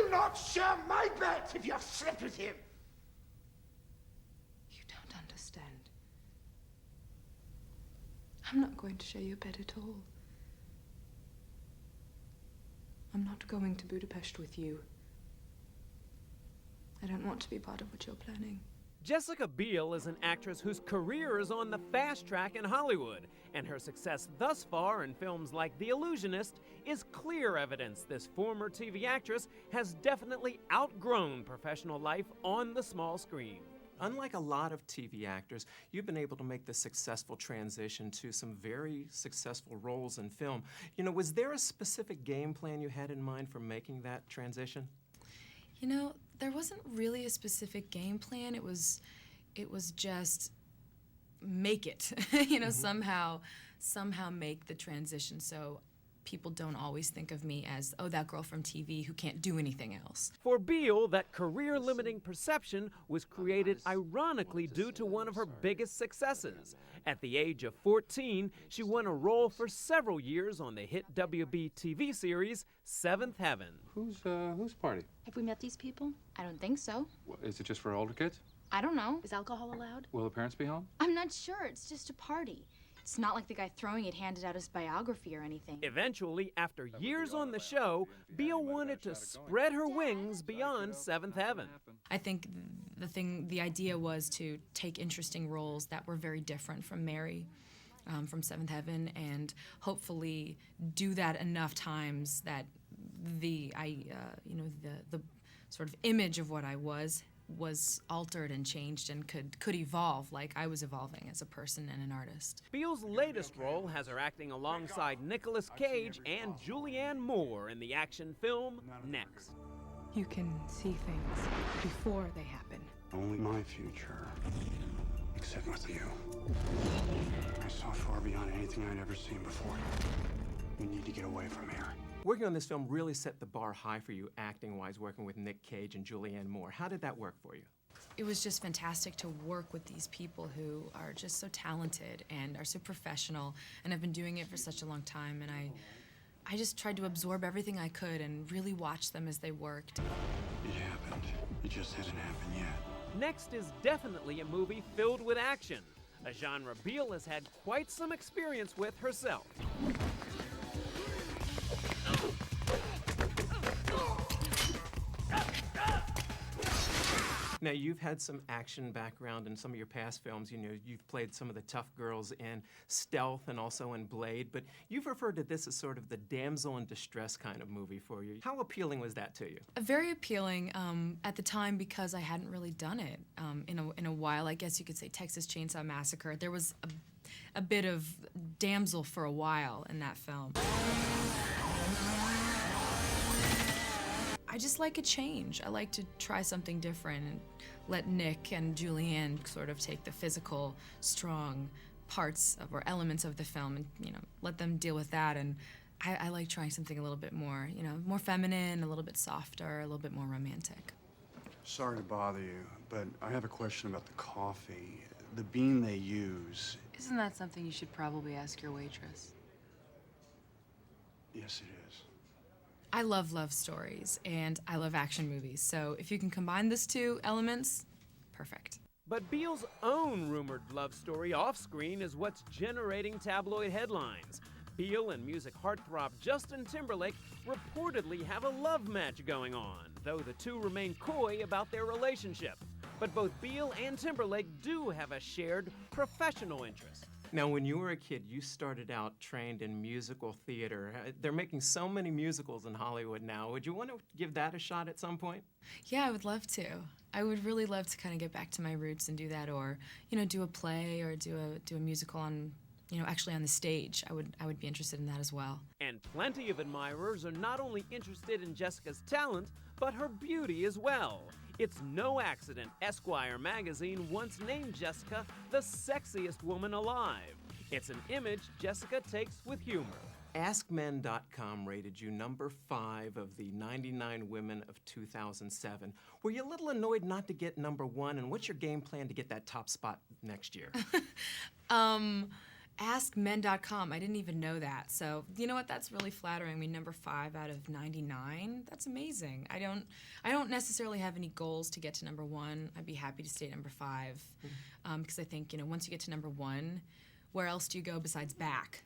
will not share my bed if you have slept with him. You don't understand. I'm not going to share your bed at all. I'm not going to Budapest with you. I don't want to be part of what you're planning. Jessica Biel is an actress whose career is on the fast track in Hollywood, and her success thus far in films like The Illusionist is clear evidence this former TV actress has definitely outgrown professional life on the small screen. Unlike a lot of TV actors, you've been able to make the successful transition to some very successful roles in film. You know, was there a specific game plan you had in mind for making that transition? You know, there wasn't really a specific game plan. It was just make it. You know, somehow make the transition so people don't always think of me as, oh, that girl from TV who can't do anything else. For Biel, that career-limiting perception was created ironically due to one of her biggest successes. At the age of 14, she won a role for several years on the hit WB TV series Seventh Heaven. Whose party? Have we met these people? I don't think so. Is it just for older kids? I don't know. Is alcohol allowed? Will the parents be home? I'm not sure. It's just a party. It's not like the guy throwing it handed out his biography or anything. Eventually, after years on the show, Biel wanted to spread her wings beyond Seventh Heaven. I think the idea was to take interesting roles that were very different from Mary, from Seventh Heaven, and hopefully do that enough times that the sort of image of what I was altered and changed and could evolve like I was evolving as a person and an artist. Biel's latest role has her acting alongside Nicolas Cage and Julianne Moore in the action film Next. You can see things before they happen. Only my future, except with you. I saw far beyond anything I'd ever seen before. We need to get away from here. Working on this film really set the bar high for you acting-wise, working with Nick Cage and Julianne Moore. How did that work for you? It was just fantastic to work with these people who are just so talented and are so professional and have been doing it for such a long time. And I just tried to absorb everything I could and really watch them as they worked. It happened. It just hasn't happened yet. Next is definitely a movie filled with action, a genre Biel has had quite some experience with herself. Now, you've had some action background in some of your past films. You know, you've played some of the tough girls in Stealth and also in Blade, but you've referred to this as sort of the damsel in distress kind of movie for you. How appealing was that to you? Very appealing at the time because I hadn't really done it in a while. I guess you could say Texas Chainsaw Massacre. There was a bit of damsel for a while in that film. I just like a change. I like to try something different and let Nick and Julianne sort of take the physical, strong parts of, or elements of the film and, you know, let them deal with that. And I like trying something a little bit more, you know, more feminine, a little bit softer, a little bit more romantic. Sorry to bother you, but I have a question about the coffee. The bean they use. Isn't that something you should probably ask your waitress? Yes, it is. I love love stories and I love action movies, so if you can combine those two elements, perfect. But Biel's own rumored love story off-screen is what's generating tabloid headlines. Biel and music heartthrob Justin Timberlake reportedly have a love match going on, though the two remain coy about their relationship. But both Biel and Timberlake do have a shared professional interest. Now, when you were a kid, you started out trained in musical theater. They're making so many musicals in Hollywood now. Would you want to give that a shot at some point? Yeah, I would love to. I would really love to kind of get back to my roots and do that, or, you know, do a play or do a musical on, you know, actually on the stage. I would be interested in that as well. And plenty of admirers are not only interested in Jessica's talent, but her beauty as well. It's no accident Esquire Magazine once named Jessica the sexiest woman alive. It's an image Jessica takes with humor. AskMen.com rated you number 5 of the 99 women of 2007. Were you a little annoyed not to get number 1, and what's your game plan to get that top spot next year? AskMen.com. I didn't even know that. So, you know what? That's really flattering. I mean, number 5 out of 99. That's amazing. I don't necessarily have any goals to get to number 1. I'd be happy to stay at number 5 because I think, you know, once you get to number 1, where else do you go besides back?